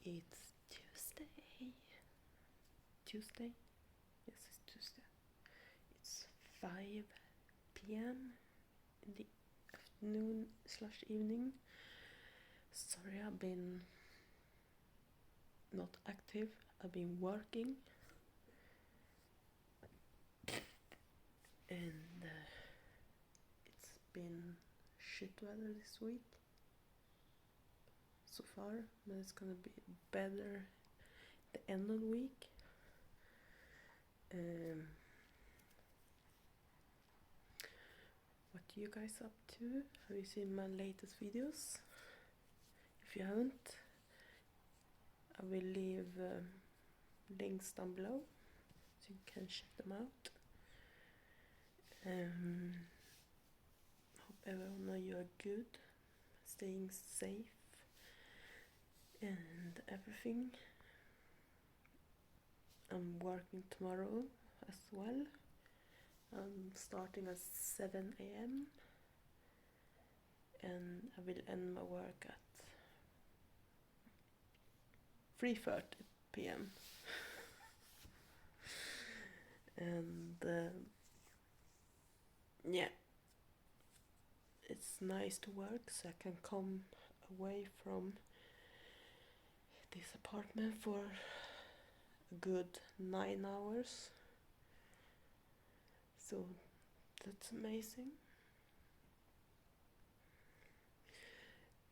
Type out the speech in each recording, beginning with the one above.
It's Tuesday. Tuesday? Yes, it's Tuesday. It's 5 p.m. in the afternoon/evening. Sorry, I've been not active. I've been working. And it's been shit weather this week so far, but it's gonna be better the end of the week. What are you guys up to? Have you seen my latest videos? If you haven't, I will leave links down below so you can check them out. Hope everyone of you are good, staying safe and everything. I'm working tomorrow as well. I'm starting at 7 a.m. and I will end my work at 3:30 p.m. And yeah, it's nice to work so I can come away from this apartment for a good 9 hours. So that's amazing.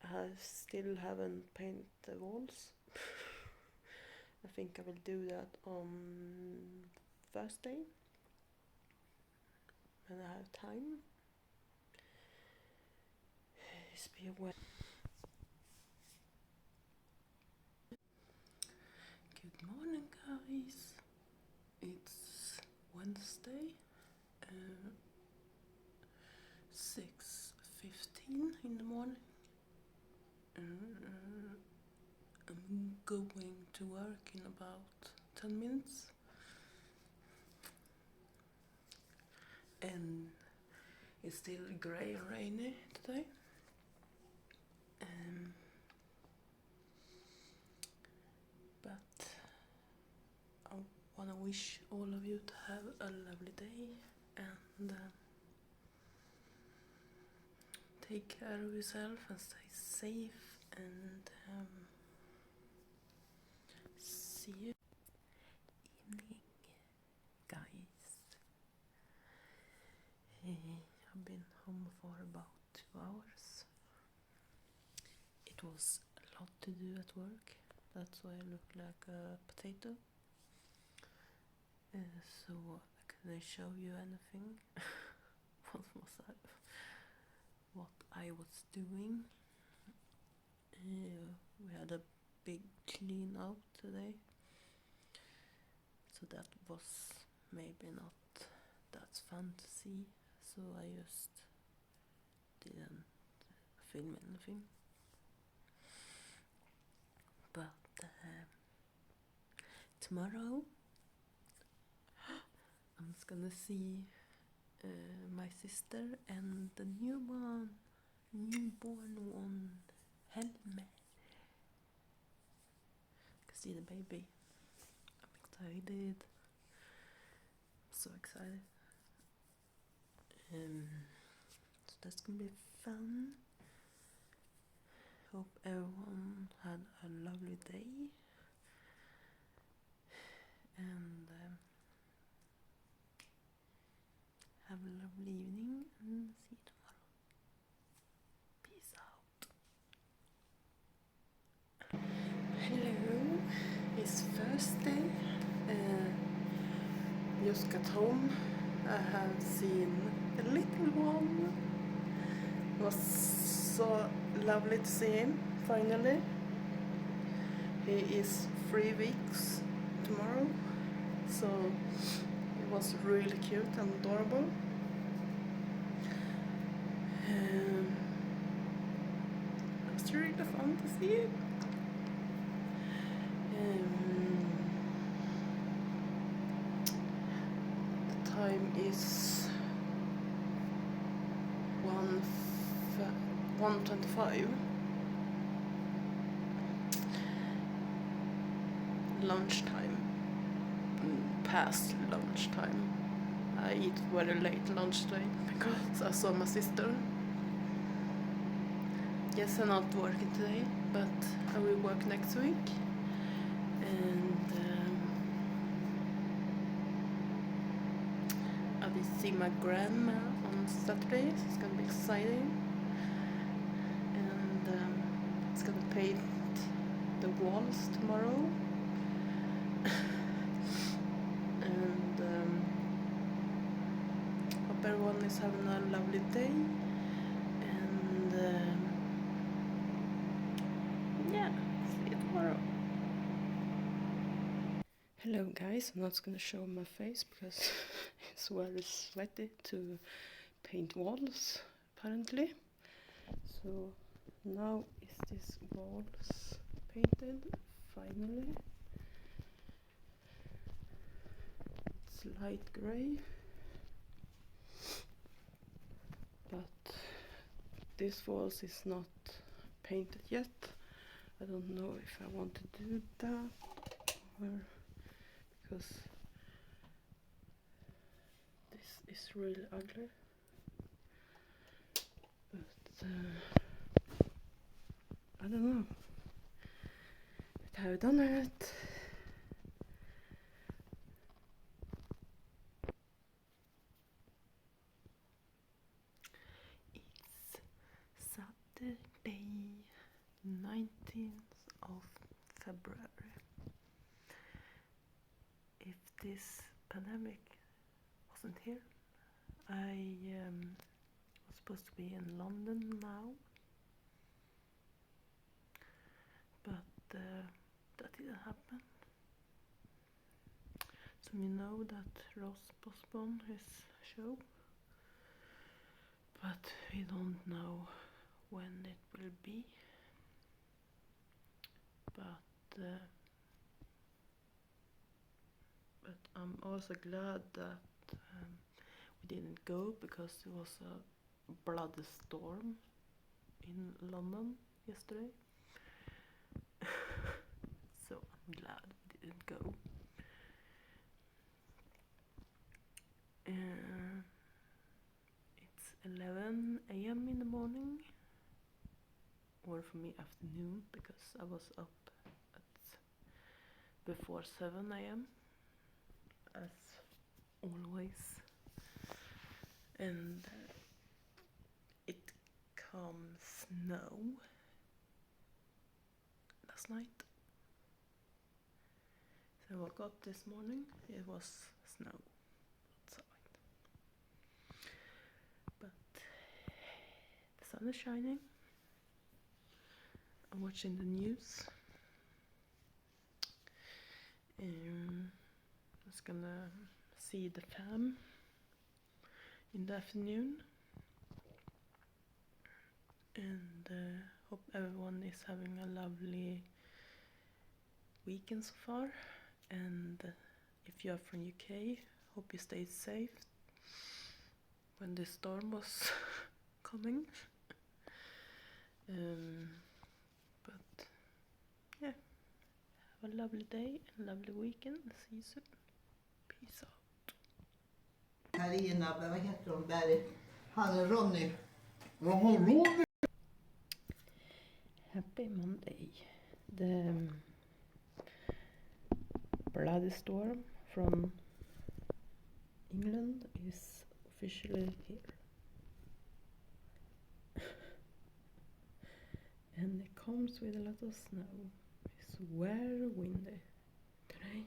I still haven't painted the walls. I think I will do that on Thursday when I have time. It's been well. Good morning, guys. It's Wednesday, 6:15 in the morning. I'm going to work in about 10 minutes. And it's still grey and rainy today. But I want to wish all of you to have a lovely day and take care of yourself and stay safe and see you. Evening, guys. I've been home for about 2 hours. It was a lot to do at work. That's why I look like a potato. So I couldn't show you anything. What I was doing. We had a big clean out today. So that was maybe not that fun to see. So I just didn't film anything. But tomorrow I'm just gonna see my sister and the newborn one, Helme. See the baby. I'm excited. So excited. So that's gonna be fun. Hope everyone had a lovely day. And have a lovely evening and see you tomorrow. Peace out. Hello, it's Thursday. Just got home. I have seen the little one. It was so lovely to see him finally. He is 3 weeks tomorrow, so it was really cute and adorable. It was really fun to see it. The time is 1:25. lunchtime, past lunchtime. I eat very late lunch today because I saw my sister. Yes, I'm not working today, but I will work next week. And I will see my grandma on Saturday, so it's gonna be exciting. And it's gonna paint the walls tomorrow. And hope everyone is having a lovely day. And yeah, see you tomorrow. Hello guys, I'm not gonna show my face because it's very sweaty to paint walls apparently. So now is this walls painted finally. It's light gray, but this walls is not painted yet. I don't know if I want to do that or because this is really ugly. But I don't know. But I've done it. It's Saturday, 19th of February. If this pandemic wasn't here, I was supposed to be in London now, but that didn't happen. So we know that Ross postponed his show, but we don't know when it will be. But I'm also glad that we didn't go because it was a bloody storm in London yesterday. So I'm glad we didn't go. It's 11 a.m. in the morning, or for me afternoon, because I was up at before 7 a.m. as always. And it came snow last night. So I woke up this morning, it was snow outside. But the sun is shining. I'm watching the news. I was gonna see the fam in the afternoon. And hope everyone is having a lovely weekend so far. And if you are from UK, hope you stayed safe when the storm was coming. But yeah, have a lovely day and lovely weekend. See you soon. Peace out. Carina, vad heter hon? Berg. Han är Ronny. Jaha, Ronny. Happy Monday. The bloody storm from England is officially here. And it comes with a lot of snow. It's very windy today.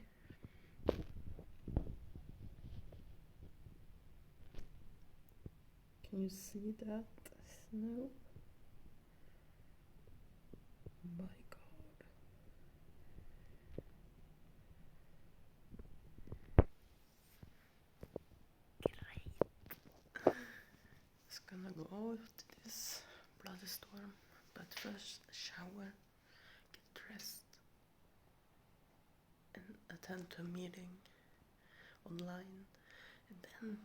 Can you see that snow? My God. Great. Just gonna go out to this bloody storm, but first shower, get dressed, and attend to a meeting online, and then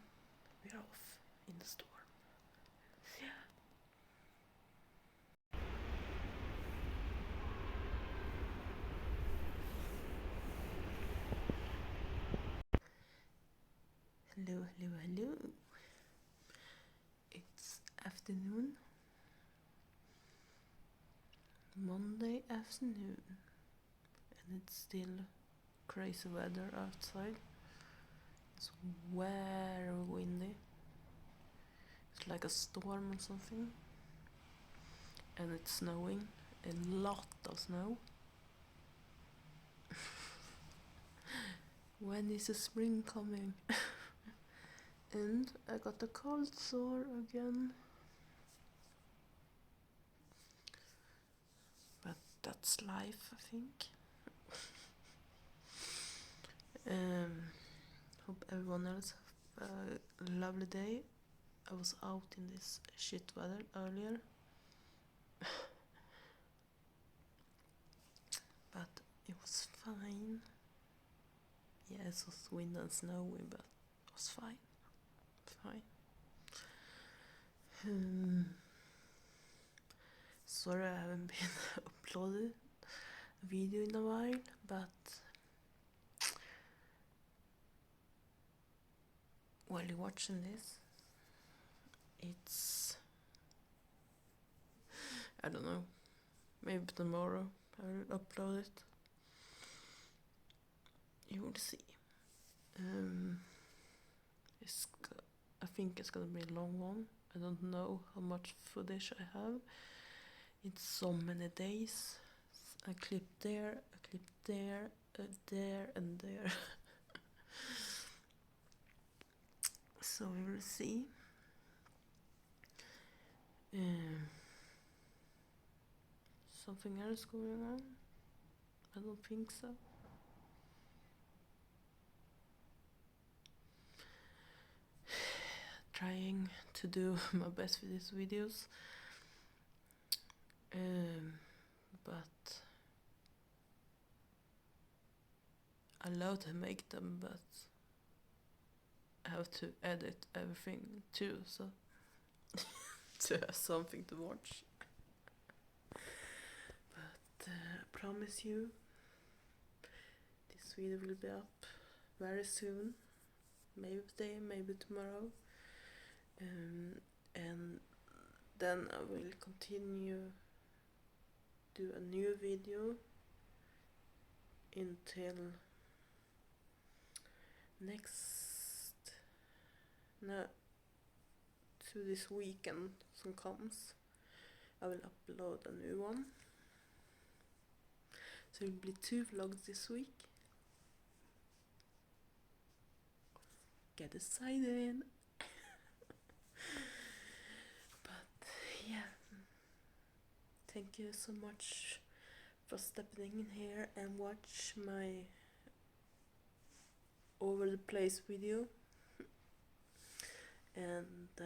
we're off in the storm. Yeah. hello. It's afternoon. Monday afternoon. And it's still crazy weather outside. It's very windy. It's like a storm or something. And it's snowing. A lot of snow. When is the spring coming? And I got a cold sore again. But that's life, I think. Hope everyone else have a lovely day. I was out in this shit weather earlier. But it was fine. Yeah, it was windy and snowy, but it was fine. Sorry I haven't been uploaded a video in a while, but while you're watching this, it's, I don't know, maybe tomorrow I will upload it. You will see. I think it's gonna be a long one. I don't know how much footage I have. It's so many days. I clip there, there, and there. So we will see. Something else going on? I don't think so. Trying to do my best with these videos. But I love to make them, but I have to edit everything too, so to have something to watch. But I promise you, this video will be up very soon. Maybe today, maybe tomorrow. And then I will continue do a new video until to this weekend som comes. I will upload a new one. So it will be 2 vlogs this week. Get excited! But yeah, thank you so much for stepping in here and watch my over the place video. And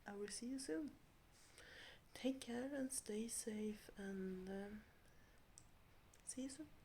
I will see you soon. Take care and stay safe, and see you soon.